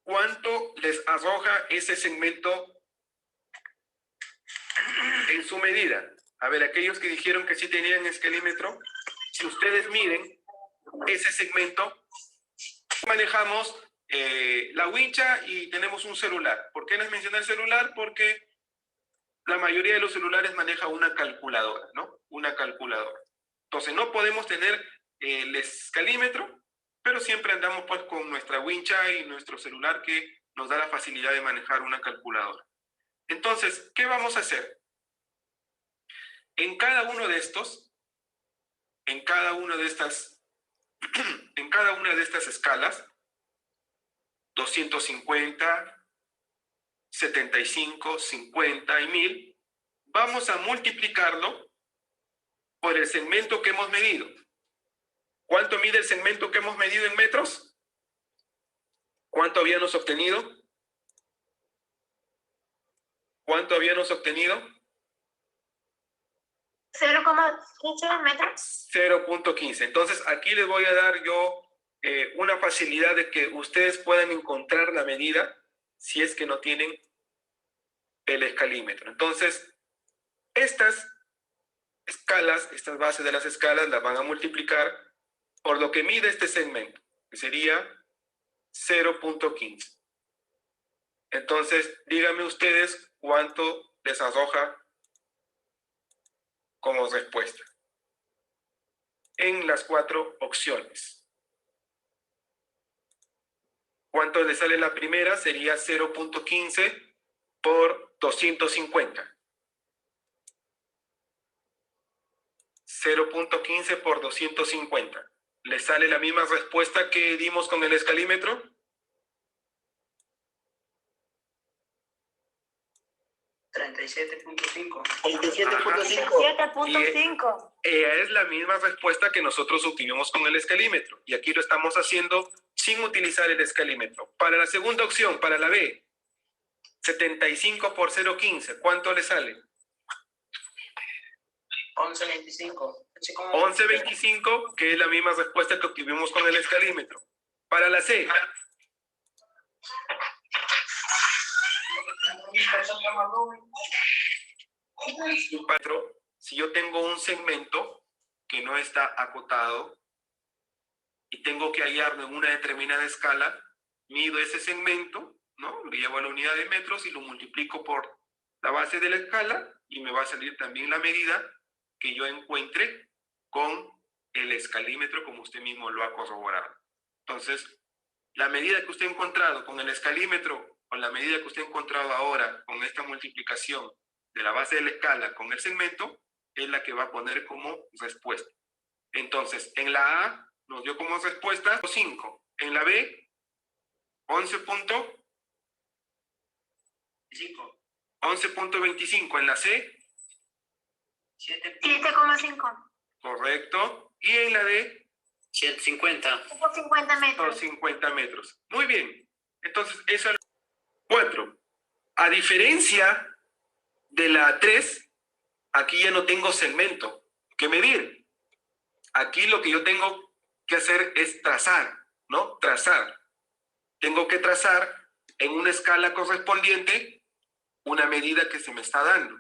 ¿cuánto les arroja ese segmento en su medida? A ver, aquellos que dijeron que sí tenían escalímetro, si ustedes miden ese segmento, manejamos la wincha y tenemos un celular. ¿Por qué les mencioné el celular? Porque la mayoría de los celulares maneja una calculadora, ¿no? Una calculadora. Entonces no podemos tener el escalímetro, pero siempre andamos pues con nuestra wincha y nuestro celular que nos da la facilidad de manejar una calculadora. Entonces, ¿qué vamos a hacer? En cada uno de estos, en cada una de estas escalas, 250, 75, 50 y 1000, vamos a multiplicarlo por el segmento que hemos medido. ¿Cuánto mide el segmento que hemos medido en metros? ¿Cuánto habíamos obtenido? ¿Cuánto habíamos obtenido? 0,15 metros. 0.15. Entonces, aquí les voy a dar yo una facilidad de que ustedes puedan encontrar la medida si es que no tienen el escalímetro. Entonces, estas escalas, estas bases de las escalas, las van a multiplicar por lo que mide este segmento, que sería 0.15. Entonces, díganme ustedes cuánto les arroja como respuesta en las 4 opciones. ¿Cuánto le sale la primera? Sería 0.15 por 250. 0.15 por 250. ¿Le sale la misma respuesta que dimos con el escalímetro? $37.5. 37.5. Es la misma respuesta que nosotros obtuvimos con el escalímetro. Y aquí lo estamos haciendo sin utilizar el escalímetro. Para la segunda opción, para la B, 75 por 0.15, ¿cuánto le sale? 11.25. 11.25, que es la misma respuesta que obtuvimos con el escalímetro. Para la C, 4, si yo tengo un segmento que no está acotado y tengo que hallarlo en una determinada escala, mido ese segmento, ¿no? Lo llevo a la unidad de metros y lo multiplico por la base de la escala y me va a salir también la medida que yo encuentre con el escalímetro, como usted mismo lo ha corroborado. Entonces, la medida que usted ha encontrado con el escalímetro o la medida que usted ha encontrado ahora con esta multiplicación de la base de la escala con el segmento es la que va a poner como respuesta. Entonces, en la A nos dio como respuesta 5. En la B, 11.25. En la C, 7,5. correcto. Y en la D, 150. 150 metros. 50 metros. Muy bien. Entonces, eso es 4. A diferencia de la 3, aquí ya no tengo segmento que medir. Aquí lo que yo tengo que hacer es trazar, ¿no? Trazar. Tengo que trazar en una escala correspondiente una medida que se me está dando.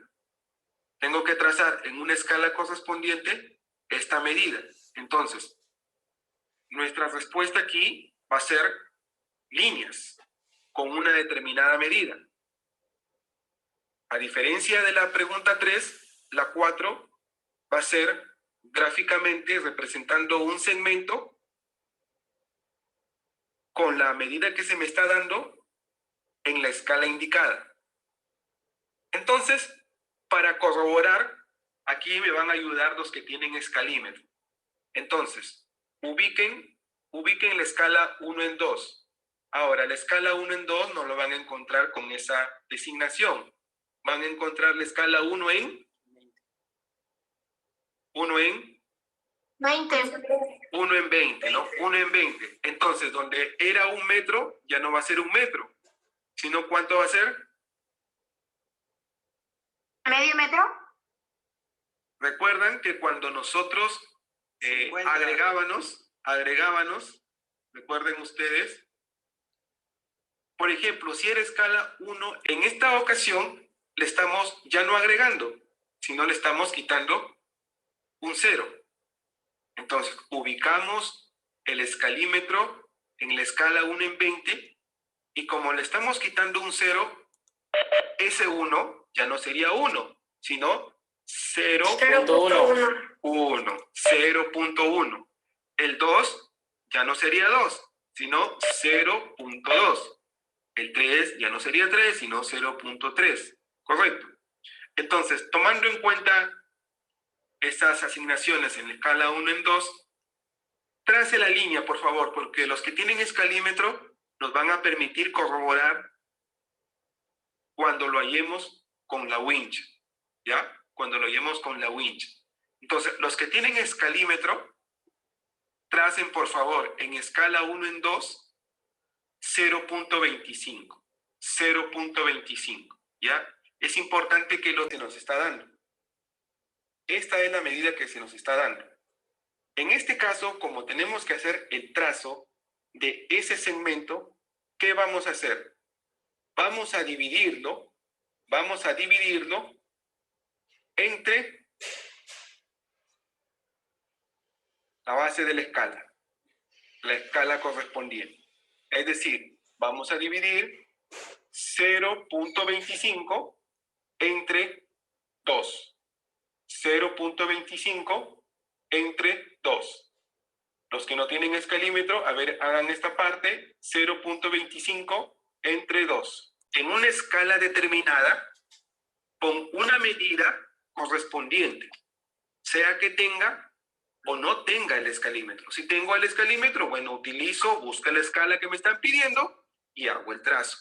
Tengo que trazar en una escala correspondiente esta medida. Entonces, nuestra respuesta aquí va a ser líneas con una determinada medida. A diferencia de la pregunta 3, la 4 va a ser gráficamente representando un segmento con la medida que se me está dando en la escala indicada. Entonces, para corroborar, aquí me van a ayudar los que tienen escalímetro. Entonces, ubiquen la escala 1 en 2. Ahora, la escala 1 en 2 no lo van a encontrar con esa designación. Van a encontrar la escala 1 en 20. 1 en 20, ¿no? 1 en 20. Entonces, donde era 1 metro, ya no va a ser 1 metro, sino ¿cuánto va a ser? ¿Medio metro? Recuerdan que cuando nosotros 50. agregábamos, recuerden ustedes, por ejemplo, si era escala 1, en esta ocasión le estamos ya no agregando, sino le estamos quitando un 0. Entonces, ubicamos el escalímetro en la escala 1 en 20 y como le estamos quitando un 0, ese 1 ya no sería 1, sino 0.1. 0.1. El 2 ya no sería 2, sino 0.2. El 3 ya no sería 3, sino 0.3. Correcto. Entonces, tomando en cuenta estas asignaciones en la escala 1 en 2, trace la línea, por favor, porque los que tienen escalímetro nos van a permitir corroborar cuando lo hallemos con la winch, ¿ya? Cuando lo hallemos con la winch. Entonces, los que tienen escalímetro, tracen, por favor, en escala 1 en 2, 0.25. 0.25, ¿ya? Es importante que lo que nos está dando. Esta es la medida que se nos está dando. En este caso, como tenemos que hacer el trazo de ese segmento, ¿qué vamos a hacer? Vamos a dividirlo entre la base de la escala correspondiente. Es decir, vamos a dividir 0.25 entre 2. 0.25 entre 2. Los que no tienen escalímetro, a ver, hagan esta parte. 0.25 entre 2. En una escala determinada, con una medida correspondiente, sea que tenga o no tenga el escalímetro. Si tengo el escalímetro, bueno, busco la escala que me están pidiendo y hago el trazo.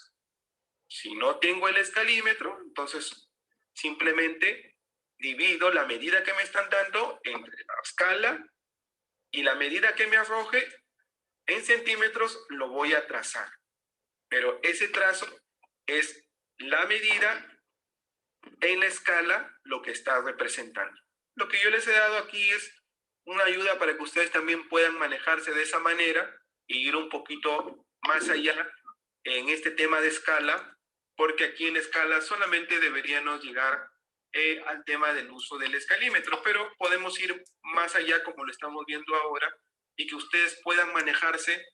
Si no tengo el escalímetro, entonces simplemente divido la medida que me están dando entre la escala y la medida que me arroje en centímetros lo voy a trazar. Pero ese trazo es la medida en la escala lo que está representando. Lo que yo les he dado aquí es una ayuda para que ustedes también puedan manejarse de esa manera e ir un poquito más allá en este tema de escala, porque aquí en escala solamente deberíamos llegar al tema del uso del escalímetro, pero podemos ir más allá como lo estamos viendo ahora y que ustedes puedan manejarse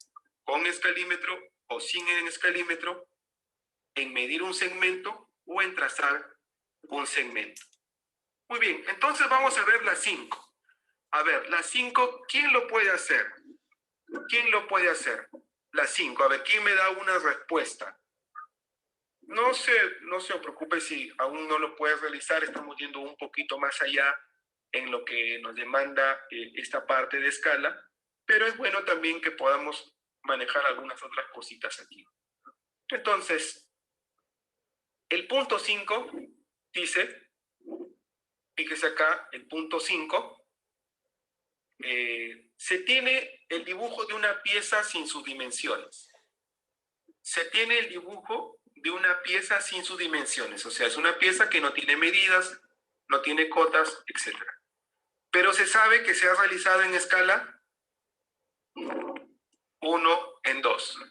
con escalímetro o sin escalímetro en medir un segmento o en trazar un segmento. Muy bien, entonces vamos a ver la 5. A ver, la 5, ¿quién lo puede hacer? ¿Quién lo puede hacer? La 5, a ver, ¿quién me da una respuesta? No se preocupe si aún no lo puede realizar, estamos yendo un poquito más allá en lo que nos demanda esta parte de escala, pero es bueno también que podamos manejar algunas otras cositas aquí. Entonces, el punto 5 dice, fíjese acá, el punto 5, se tiene el dibujo de una pieza sin sus dimensiones. Se tiene el dibujo de una pieza sin sus dimensiones, o sea, es una pieza que no tiene medidas, no tiene cotas, etc. Pero se sabe que se ha realizado en escala 1 en 2. O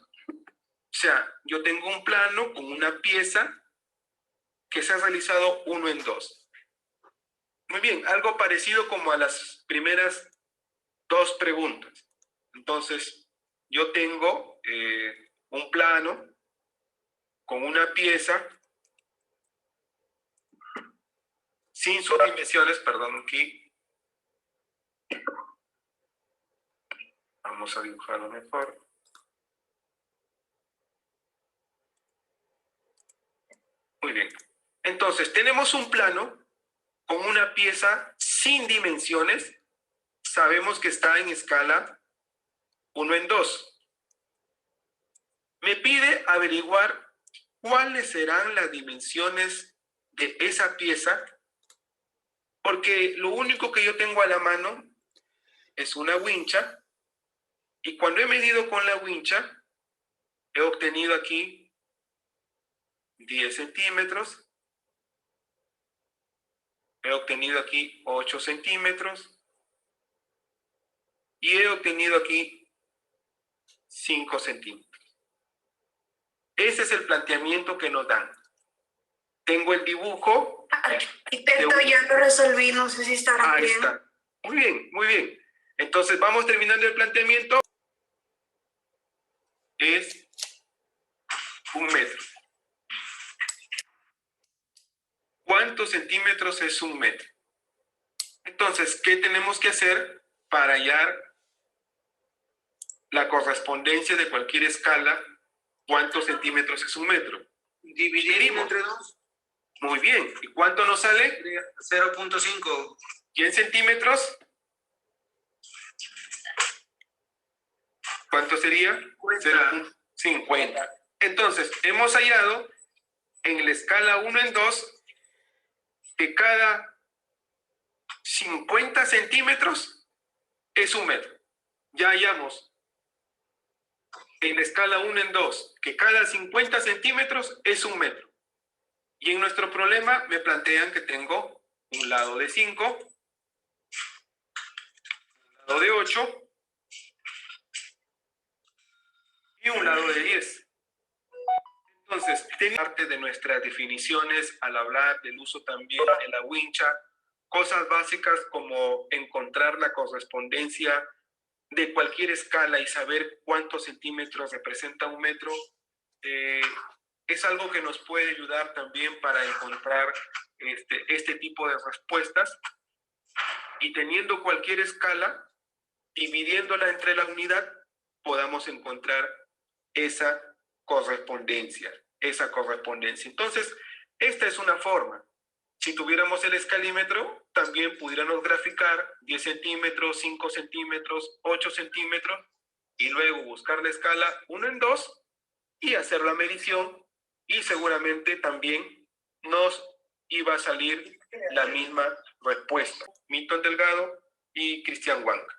sea, yo tengo un plano con una pieza que se ha realizado 1 en 2. Muy bien, algo parecido como a las primeras 2 preguntas. Entonces, yo tengo un plano con una pieza sin sus dimensiones, perdón, aquí. Vamos a dibujarlo mejor. Muy bien. Entonces, tenemos un plano con una pieza sin dimensiones. Sabemos que está en escala 1 en 2. Me pide averiguar cuáles serán las dimensiones de esa pieza, porque lo único que yo tengo a la mano es una wincha, y cuando he medido con la wincha, he obtenido aquí 10 centímetros, he obtenido aquí 8 centímetros, y he obtenido aquí 5 centímetros. Ese es el planteamiento que nos dan. Tengo el dibujo. Arquitecto, ya lo resolví, no sé si estará Ahí bien. está. Muy bien, muy bien. Entonces vamos terminando el planteamiento. Es 1 metro. ¿Cuántos centímetros es 1 metro? Entonces, ¿qué tenemos que hacer para hallar la correspondencia de cualquier escala? ¿Cuántos centímetros es 1 metro? Dividir entre 2. Muy bien. ¿Y cuánto nos sale? 0.5. ¿Y en centímetros? ¿Cuánto sería? 0.50. Entonces, hemos hallado en la escala 1 en 2 que cada 50 centímetros es 1 metro. Ya hallamos en la escala 1 en 2 que cada 50 centímetros es 1 metro. Y en nuestro problema me plantean que tengo un lado de 5, un lado de 8 y un lado de 10. Entonces, parte de nuestras definiciones al hablar del uso también de la wincha, cosas básicas como encontrar la correspondencia de cualquier escala y saber cuántos centímetros representa 1 metro, es algo que nos puede ayudar también para encontrar este tipo de respuestas. Y teniendo cualquier escala, dividiéndola entre la unidad, podamos encontrar esa correspondencia. Entonces, esta es una forma. Si tuviéramos el escalímetro, también pudiéramos graficar 10 centímetros, 5 centímetros, 8 centímetros, y luego buscar la escala 1 en 2 y hacer la medición, y seguramente también nos iba a salir la misma respuesta. Milton Delgado y Cristian Huanca.